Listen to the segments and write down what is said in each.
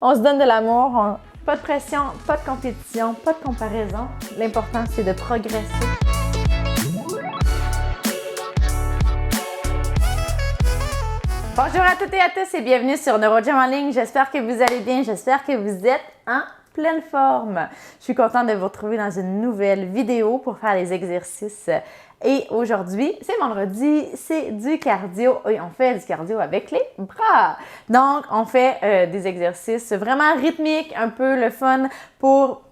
On se donne de l'amour, pas de pression, pas de compétition, pas de comparaison. L'important, c'est de progresser. Bonjour à toutes et à tous et bienvenue sur NeuroGym en ligne. J'espère que vous allez bien, j'espère que vous êtes en pleine forme. Je suis contente de vous retrouver dans une nouvelle vidéo pour faire les exercices. Et aujourd'hui, c'est vendredi, c'est du cardio et on fait du cardio avec les bras. Donc, on fait des exercices vraiment rythmiques, un peu le fun pour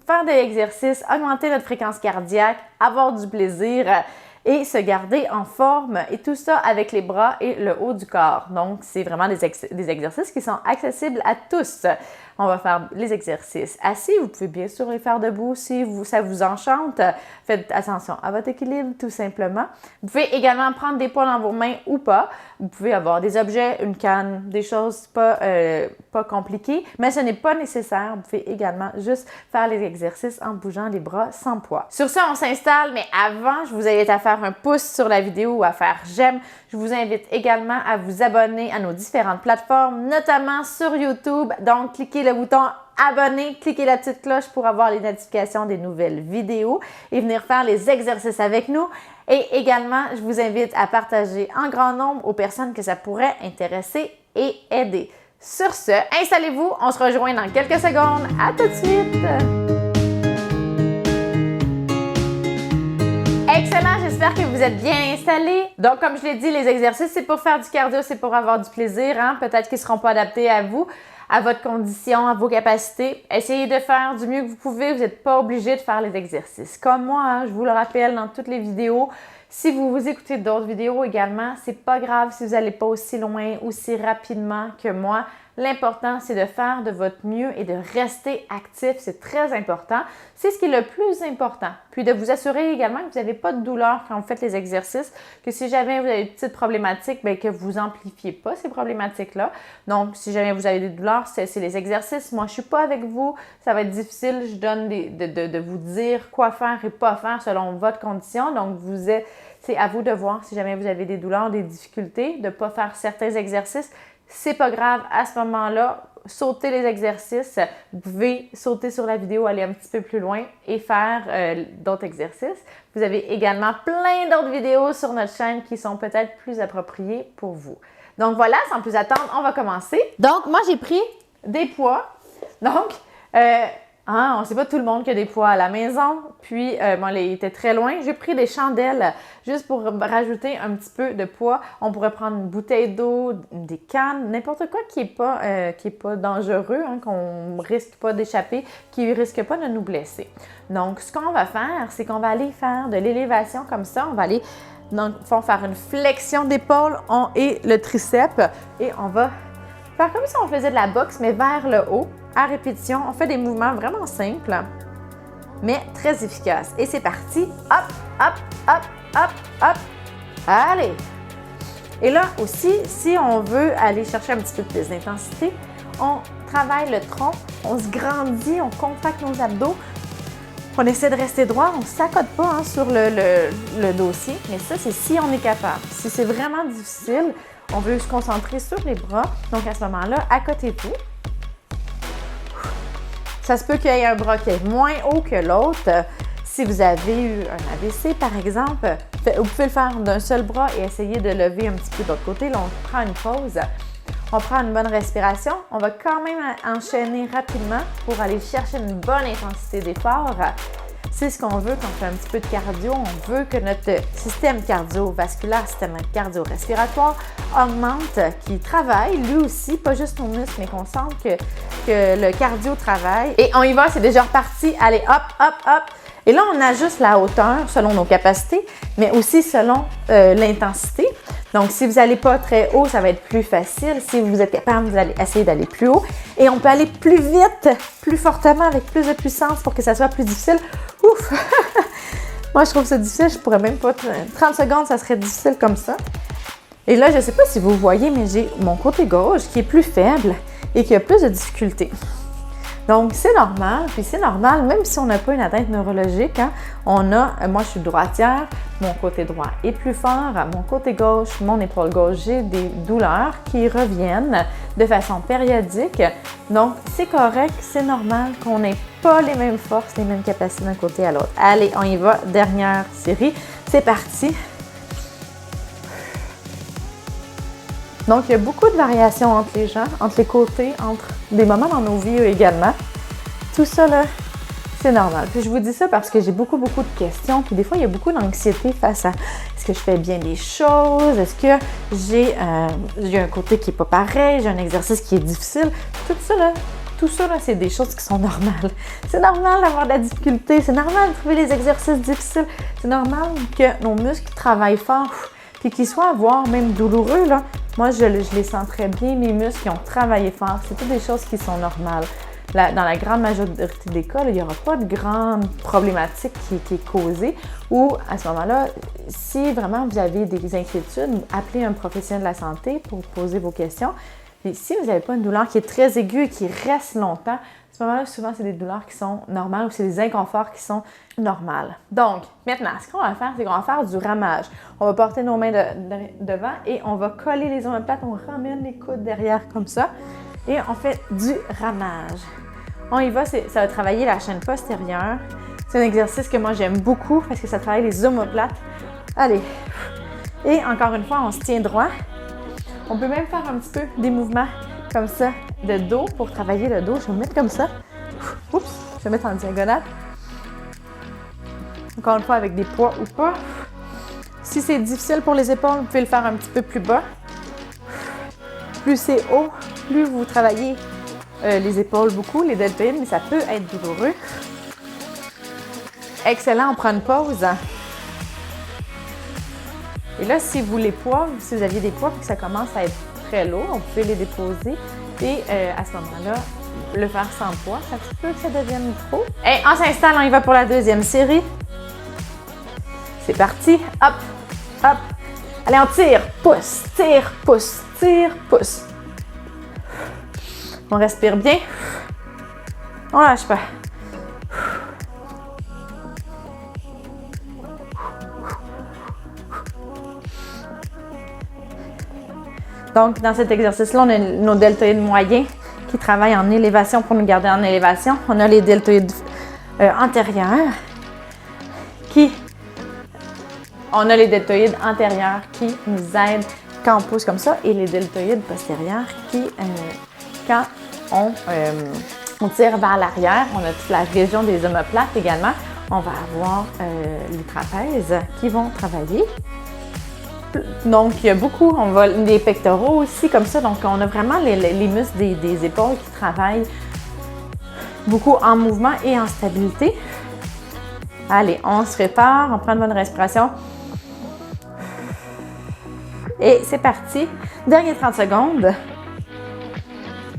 faire des exercices, augmenter notre fréquence cardiaque, avoir du plaisir et se garder en forme et tout ça avec les bras et le haut du corps. Donc, c'est vraiment des exercices qui sont accessibles à tous. On va faire les exercices assis. Vous pouvez bien sûr les faire debout si ça vous enchante. Faites attention à votre équilibre, tout simplement. Vous pouvez également prendre des poids dans vos mains ou pas. Vous pouvez avoir des objets, une canne, des choses pas compliquées, mais ce n'est pas nécessaire. Vous pouvez également juste faire les exercices en bougeant les bras sans poids. Sur ça, on s'installe, mais avant, je vous invite à faire un pouce sur la vidéo ou à faire j'aime. Je vous invite également à vous abonner à nos différentes plateformes, notamment sur YouTube. Donc, cliquez le bouton abonner, cliquez la petite cloche pour avoir les notifications des nouvelles vidéos et venir faire les exercices avec nous. Et également, je vous invite à partager en grand nombre aux personnes que ça pourrait intéresser et aider. Sur ce, installez-vous, on se rejoint dans quelques secondes. À tout de suite! Excellent, j'espère que vous êtes bien installés. Donc, comme je l'ai dit, les exercices, c'est pour faire du cardio, c'est pour avoir du plaisir. Peut-être qu'ils ne seront pas adaptés à vous, à votre condition, à vos capacités. Essayez de faire du mieux que vous pouvez. Vous n'êtes pas obligé de faire les exercices. Comme moi, je vous le rappelle dans toutes les vidéos. Si vous écoutez d'autres vidéos également, c'est pas grave si vous n'allez pas aussi loin, aussi rapidement que moi. L'important, c'est de faire de votre mieux et de rester actif. C'est très important. C'est ce qui est le plus important. Puis de vous assurer également que vous n'avez pas de douleur quand vous faites les exercices, que si jamais vous avez une petite problématique, bien, que vous amplifiez pas ces problématiques-là. Donc, si jamais vous avez des douleurs, c'est les exercices. Moi, je suis pas avec vous. Ça va être difficile. Je donne de vous dire quoi faire et pas faire selon votre condition. Donc, c'est à vous de voir si jamais vous avez des douleurs, des difficultés, de ne pas faire certains exercices. C'est pas grave, à ce moment-là, sautez les exercices. Vous pouvez sauter sur la vidéo, aller un petit peu plus loin et faire d'autres exercices. Vous avez également plein d'autres vidéos sur notre chaîne qui sont peut-être plus appropriées pour vous. Donc voilà, sans plus attendre, on va commencer. Donc, moi, j'ai pris des poids. Donc, on ne sait pas tout le monde qui a des poids à la maison. Puis, bon, il était très loin. J'ai pris des chandelles juste pour rajouter un petit peu de poids. On pourrait prendre une bouteille d'eau, des cannes, n'importe quoi qui est pas dangereux, qu'on ne risque pas d'échapper, qui ne risque pas de nous blesser. Donc, ce qu'on va faire, c'est qu'on va aller faire de l'élévation comme ça. On va aller, dans le fond, faire une flexion d'épaule et le triceps. Et on va faire comme si on faisait de la boxe, mais vers le haut. À répétition, on fait des mouvements vraiment simples, mais très efficaces. Et c'est parti. Hop, hop, hop, hop, hop. Allez! Et là aussi, si on veut aller chercher un petit peu plus d'intensité, on travaille le tronc, on se grandit, on contracte nos abdos. On essaie de rester droit, on ne s'accote pas sur le dossier, mais ça, c'est si on est capable. Si c'est vraiment difficile, on veut se concentrer sur les bras. Donc, à ce moment-là, accotez-vous. Ça se peut qu'il y ait un bras qui est moins haut que l'autre. Si vous avez eu un AVC, par exemple, vous pouvez le faire d'un seul bras et essayer de lever un petit peu de l'autre côté. Là, on prend une pause. On prend une bonne respiration. On va quand même enchaîner rapidement pour aller chercher une bonne intensité d'effort. C'est ce qu'on veut quand on fait un petit peu de cardio. On veut que notre système cardiovasculaire, système cardio-respiratoire augmente, qu'il travaille lui aussi, pas juste nos muscles, mais qu'on sente que le cardio travaille. Et on y va, c'est déjà reparti. Allez, hop, hop, hop. Et là, on ajuste la hauteur selon nos capacités, mais aussi selon l'intensité. Donc, si vous n'allez pas très haut, ça va être plus facile. Si vous êtes capable, vous allez essayer d'aller plus haut. Et on peut aller plus vite, plus fortement, avec plus de puissance pour que ça soit plus difficile. Ouf! Moi, je trouve ça difficile. Je pourrais même pas... 30 secondes, ça serait difficile comme ça. Et là, je ne sais pas si vous voyez, mais j'ai mon côté gauche qui est plus faible et qui a plus de difficultés. Donc, c'est normal, puis c'est normal, même si on n'a pas une atteinte neurologique, hein, moi je suis droitière, mon côté droit est plus fort, mon côté gauche, mon épaule gauche, j'ai des douleurs qui reviennent de façon périodique. Donc, c'est correct, c'est normal qu'on n'ait pas les mêmes forces, les mêmes capacités d'un côté à l'autre. Allez, on y va, dernière série, c'est parti! Donc, il y a beaucoup de variations entre les gens, entre les côtés, entre des moments dans nos vies également. Tout ça, là, c'est normal. Puis je vous dis ça parce que j'ai beaucoup de questions. Puis des fois, il y a beaucoup d'anxiété face à est-ce que je fais bien les choses? Est-ce que j'ai un côté qui n'est pas pareil? J'ai un exercice qui est difficile? Tout ça, là, c'est des choses qui sont normales. C'est normal d'avoir de la difficulté. C'est normal de trouver les exercices difficiles. C'est normal que nos muscles travaillent fort. Puis qu'ils soient, voire même douloureux, là. Moi, je les sens très bien, mes muscles qui ont travaillé fort. C'est toutes des choses qui sont normales. Dans la grande majorité des cas, là, il n'y aura pas de grande problématique qui est causée. Ou à ce moment-là, si vraiment vous avez des inquiétudes, appelez un professionnel de la santé pour poser vos questions. Et si vous n'avez pas une douleur qui est très aiguë et qui reste longtemps, à ce moment-là, souvent, c'est des douleurs qui sont normales ou c'est des inconforts qui sont normaux. Donc, maintenant, ce qu'on va faire, c'est qu'on va faire du ramage. On va porter nos mains devant et on va coller les omoplates. On ramène les coudes derrière comme ça et on fait du ramage. On y va, ça va travailler la chaîne postérieure. C'est un exercice que moi, j'aime beaucoup parce que ça travaille les omoplates. Allez. Et encore une fois, on se tient droit. On peut même faire un petit peu des mouvements comme ça de dos pour travailler le dos. Je vais me mettre comme ça. Oups, je vais me mettre en diagonale. Encore une fois, avec des poids ou pas. Si c'est difficile pour les épaules, vous pouvez le faire un petit peu plus bas. Plus c'est haut, plus vous travaillez les épaules beaucoup, les deltoïdes, mais ça peut être douloureux. Excellent, on prend une pause. Et là, si vous aviez des poids et que ça commence à être très lourd, on peut les déposer et à ce moment-là, le faire sans poids. Ça se peut que ça devienne trop. Et on s'installe, on y va pour la deuxième série. C'est parti. Hop, hop. Allez, on tire, pousse, tire, pousse, tire, pousse. On respire bien. On lâche pas. Donc, dans cet exercice-là, on a nos deltoïdes moyens qui travaillent en élévation pour nous garder en élévation. On a les deltoïdes antérieurs on a les deltoïdes antérieurs qui nous aident quand on pousse comme ça et les deltoïdes postérieurs qui, quand on tire vers l'arrière, on a toute la région des omoplates également. On va avoir les trapèzes qui vont travailler. Donc, il y a beaucoup, les pectoraux aussi comme ça. Donc, on a vraiment les muscles des épaules qui travaillent beaucoup en mouvement et en stabilité. Allez, on se répare, on prend une bonne respiration. Et c'est parti. Dernier 30 secondes.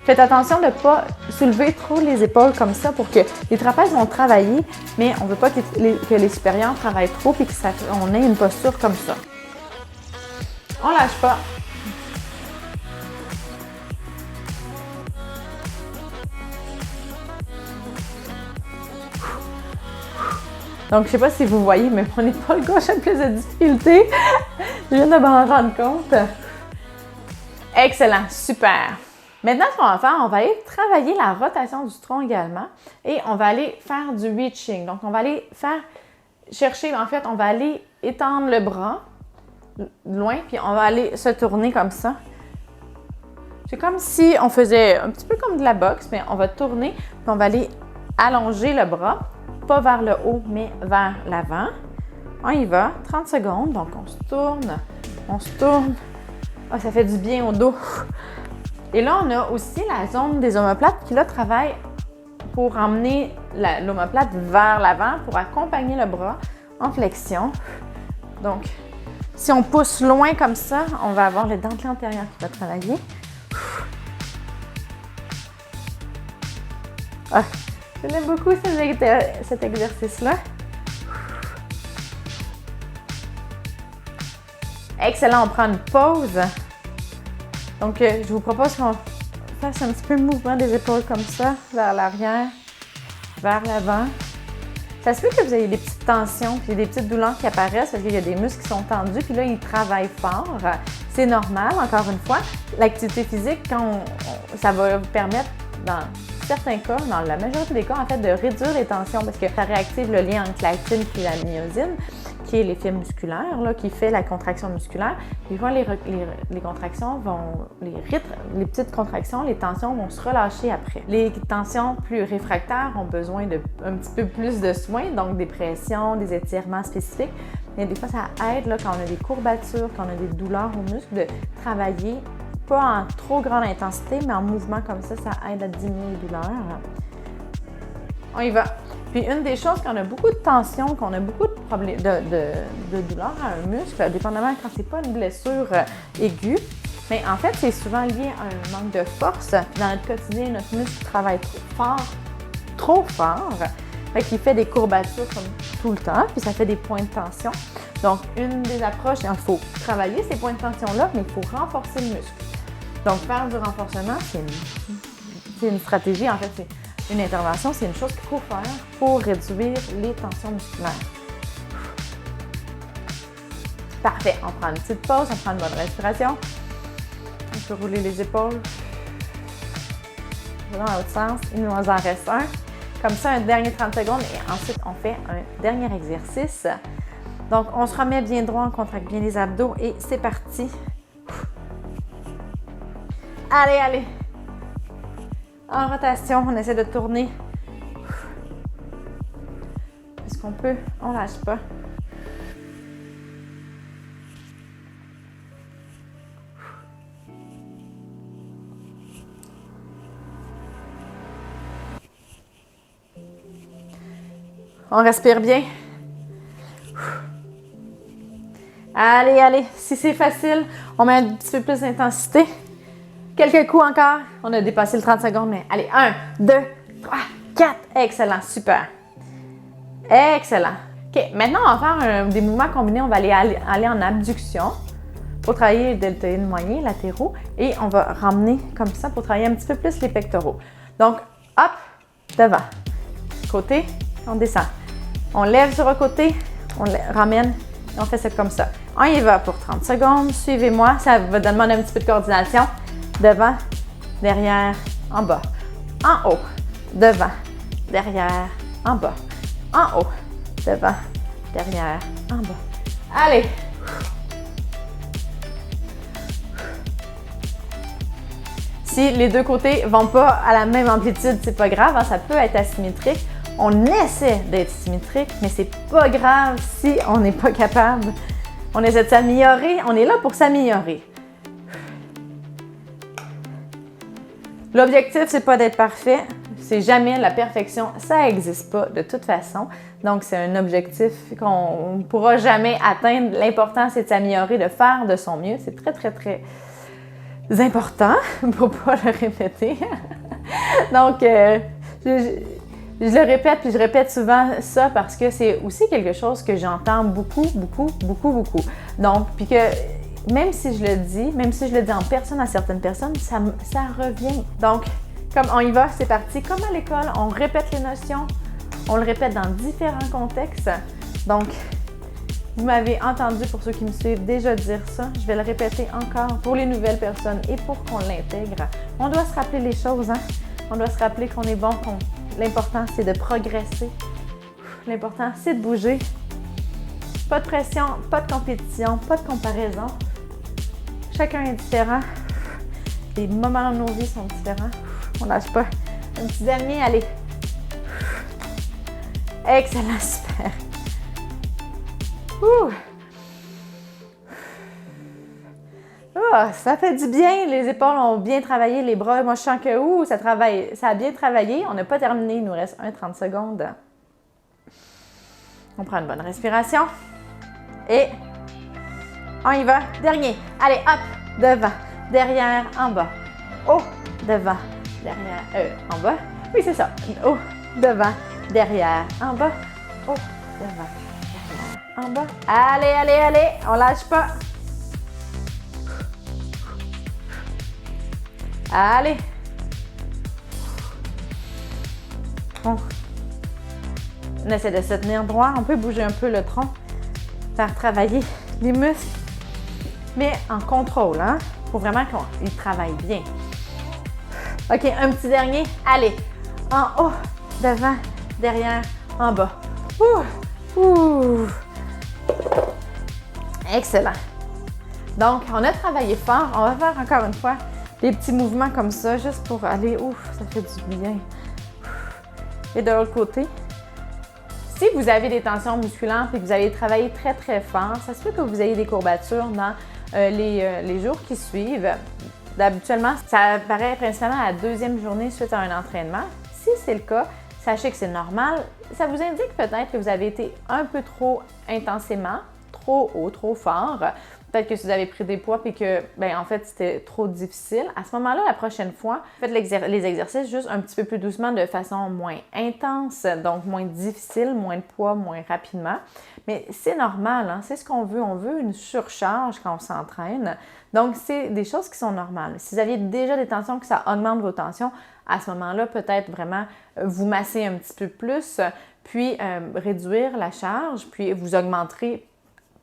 Faites attention de ne pas soulever trop les épaules comme ça pour que les trapèzes vont travailler, mais on ne veut pas que les supérieurs travaillent trop et qu'on ait une posture comme ça. On ne lâche pas. Donc, je ne sais pas si vous voyez, mais mon épaule gauche a plus de difficulté. Je viens de m'en rendre compte. Excellent, super. Maintenant, ce qu'on va faire, on va aller travailler la rotation du tronc également et on va aller faire du reaching. Donc, on va aller on va aller étendre le bras loin, puis on va aller se tourner comme ça. C'est comme si on faisait un petit peu comme de la boxe, mais on va tourner, puis on va aller allonger le bras, pas vers le haut, mais vers l'avant. On y va, 30 secondes, donc on se tourne. Ah, ça fait du bien au dos. Et là, on a aussi la zone des omoplates qui, là, travaille pour emmener l'omoplate vers l'avant, pour accompagner le bras en flexion. Donc, si on pousse loin comme ça, on va avoir le dentelé antérieur qui va travailler. Ah, j'aime beaucoup cet exercice-là. Excellent, on prend une pause. Donc, je vous propose qu'on fasse un petit peu le mouvement des épaules comme ça, vers l'arrière, vers l'avant. Ça se peut que vous ayez des petites tensions puis des petites douleurs qui apparaissent parce qu'il y a des muscles qui sont tendus puis là, ils travaillent fort. C'est normal, encore une fois. L'activité physique, ça va vous permettre, dans certains cas, dans la majorité des cas, en fait, de réduire les tensions parce que ça réactive le lien entre l'actine et la myosine, qui est l'effet musculaire, là, qui fait la contraction musculaire. Puis quand les contractions les petites contractions, les tensions vont se relâcher après. Les tensions plus réfractaires ont besoin de un petit peu plus de soins, donc des pressions, des étirements spécifiques. Mais des fois, ça aide là, quand on a des courbatures, quand on a des douleurs aux muscles, de travailler, pas en trop grande intensité, mais en mouvement comme ça aide à diminuer les douleurs. On y va. Puis une des choses, quand on a beaucoup de tension, qu'on a beaucoup de problèmes de douleur à un muscle, dépendamment quand c'est pas une blessure aiguë, mais en fait, c'est souvent lié à un manque de force. Dans notre quotidien, notre muscle travaille trop fort, qui fait des courbatures comme tout le temps, puis ça fait des points de tension. Donc, une des approches, il faut travailler ces points de tension-là, mais il faut renforcer le muscle. Donc, faire du renforcement, c'est une stratégie, en fait, c'est une intervention, c'est une chose qu'il faut faire pour réduire les tensions musculaires. Parfait, on prend une petite pause, on prend une bonne respiration. On peut rouler les épaules. Dans l'autre sens, il nous en reste un. Comme ça, un dernier 30 secondes et ensuite, on fait un dernier exercice. Donc, on se remet bien droit, on contracte bien les abdos et c'est parti. Allez! En rotation, on essaie de tourner. Est-ce qu'on peut? On lâche pas. On respire bien. Allez. Si c'est facile, on met un petit peu plus d'intensité. Quelques coups encore. On a dépassé le 30 secondes, mais allez, 1, 2, 3, 4. Excellent, super. Excellent. OK, maintenant, on va faire des mouvements combinés. On va aller en abduction pour travailler les deltoïdes moyens, latéraux. Et on va ramener comme ça pour travailler un petit peu plus les pectoraux. Donc, hop, devant. Côté, on descend. On lève sur un côté, on ramène et on fait ça comme ça. On y va pour 30 secondes. Suivez-moi, ça va demander un petit peu de coordination. Devant, derrière, en bas. En haut, devant, derrière, en bas. En haut, devant, derrière, en bas. Allez! Si les deux côtés ne vont pas à la même amplitude, c'est pas grave, hein, ça peut être asymétrique. On essaie d'être symétrique, mais c'est pas grave si on n'est pas capable. On essaie de s'améliorer, on est là pour s'améliorer. L'objectif, c'est pas d'être parfait. C'est jamais la perfection. Ça n'existe pas de toute façon. Donc, c'est un objectif qu'on ne pourra jamais atteindre. L'important, c'est de s'améliorer, de faire de son mieux. C'est très, très, très important pour ne pas le répéter. Donc, je le répète, puis je répète souvent ça parce que c'est aussi quelque chose que j'entends beaucoup. Donc, puis que même si je le dis en personne à certaines personnes, ça revient. Donc, comme on y va, c'est parti. Comme à l'école, on répète les notions, on le répète dans différents contextes. Donc, vous m'avez entendu, pour ceux qui me suivent, déjà dire ça. Je vais le répéter encore pour les nouvelles personnes et pour qu'on l'intègre. On doit se rappeler les choses, hein? On doit se rappeler qu'on est bon, l'important, c'est de progresser. L'important, c'est de bouger. Pas de pression, pas de compétition, pas de comparaison. Chacun est différent. Les moments dans nos vies sont différents. On lâche pas. Un petit dernier, allez. Excellent, super. Ça fait du bien. Les épaules ont bien travaillé. Les bras, moi je sens que ça a bien travaillé. On n'a pas terminé. Il nous reste 30 secondes. On prend une bonne respiration. Et on y va. Dernier. Allez, hop. Devant, derrière, en bas. Haut, devant, derrière, en bas. Oui, c'est ça. Haut, devant, derrière, en bas. Haut, devant, derrière, en bas. Allez. On lâche pas. Allez. fond. On essaie de se tenir droit. On peut bouger un peu le tronc, faire travailler les muscles, mais en contrôle, hein? Il faut vraiment qu'ils travaillent bien. OK, un petit dernier. Allez, en haut, devant, derrière, en bas. Ouh, ouh. Excellent. Donc, on a travaillé fort. On va faire encore une fois des petits mouvements comme ça, juste pour aller, ouf, ça fait du bien. Et de l'autre côté, si vous avez des tensions musculaires et que vous allez travailler très, très fort, ça se peut que vous ayez des courbatures dans les jours qui suivent. Habituellement, ça apparaît principalement à la deuxième journée suite à un entraînement. Si c'est le cas, sachez que c'est normal. Ça vous indique peut-être que vous avez été un peu trop intensément, trop haut, trop fort. Peut-être que si vous avez pris des poids et que, en fait, c'était trop difficile. À ce moment-là, la prochaine fois, faites les exercices juste un petit peu plus doucement, de façon moins intense, donc moins difficile, moins de poids, moins rapidement. Mais c'est normal, hein? C'est ce qu'on veut. On veut une surcharge quand on s'entraîne. Donc, c'est des choses qui sont normales. Si vous aviez déjà des tensions, que ça augmente vos tensions, à ce moment-là, peut-être vraiment vous masser un petit peu plus, puis réduire la charge, puis vous augmenterez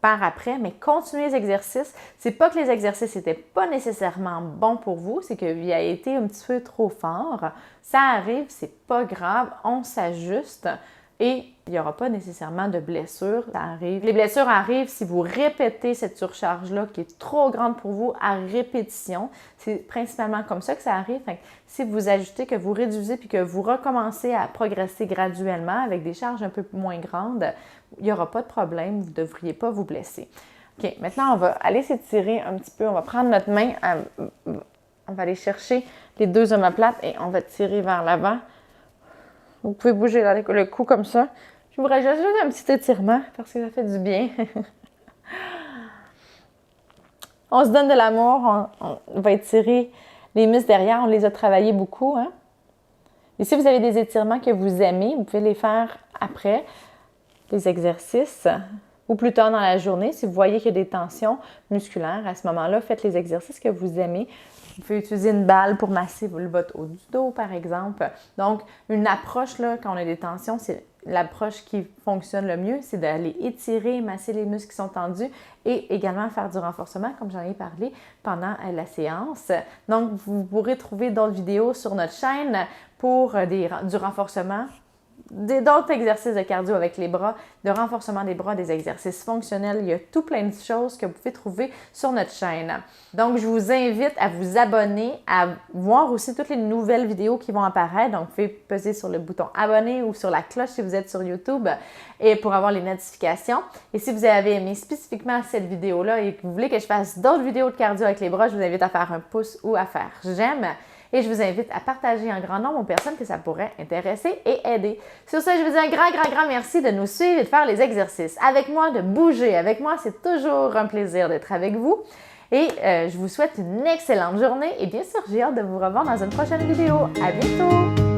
par après, mais continuez les exercices. C'est pas que les exercices n'étaient pas nécessairement bons pour vous, c'est qu'il a été un petit peu trop fort. Ça arrive, c'est pas grave, on s'ajuste et il n'y aura pas nécessairement de blessures. Ça arrive. Les blessures arrivent si vous répétez cette surcharge-là qui est trop grande pour vous à répétition. C'est principalement comme ça que ça arrive. Fait que si vous ajustez, que vous réduisez puis que vous recommencez à progresser graduellement avec des charges un peu moins grandes, il n'y aura pas de problème. Vous ne devriez pas vous blesser. OK, maintenant, on va aller s'étirer un petit peu. On va prendre notre main, on va aller chercher les deux omoplates et on va tirer vers l'avant. Vous pouvez bouger le cou comme ça. Je vous rajoute juste un petit étirement parce que ça fait du bien. On se donne de l'amour, on va étirer les muscles derrière, on les a travaillés beaucoup. Hein? Et si vous avez des étirements que vous aimez, vous pouvez les faire après les exercices ou plus tard dans la journée. Si vous voyez qu'il y a des tensions musculaires, à ce moment-là, faites les exercices que vous aimez. Vous pouvez utiliser une balle pour masser votre haut du dos, par exemple. Donc, une approche, là, quand on a des tensions, c'est l'approche qui fonctionne le mieux, c'est d'aller étirer, masser les muscles qui sont tendus et également faire du renforcement, comme j'en ai parlé pendant la séance. Donc, vous pourrez trouver d'autres vidéos sur notre chaîne pour du renforcement, d'autres exercices de cardio avec les bras, de renforcement des bras, des exercices fonctionnels. Il y a tout plein de choses que vous pouvez trouver sur notre chaîne. Donc, je vous invite à vous abonner, à voir aussi toutes les nouvelles vidéos qui vont apparaître. Donc, vous pouvez peser sur le bouton abonner ou sur la cloche si vous êtes sur YouTube et pour avoir les notifications. Et si vous avez aimé spécifiquement cette vidéo-là et que vous voulez que je fasse d'autres vidéos de cardio avec les bras, je vous invite à faire un pouce ou à faire j'aime. Et je vous invite à partager en grand nombre aux personnes que ça pourrait intéresser et aider. Sur ce, je vous dis un grand merci de nous suivre et de faire les exercices avec moi, de bouger avec moi. C'est toujours un plaisir d'être avec vous. Et je vous souhaite une excellente journée. Et bien sûr, j'ai hâte de vous revoir dans une prochaine vidéo. À bientôt!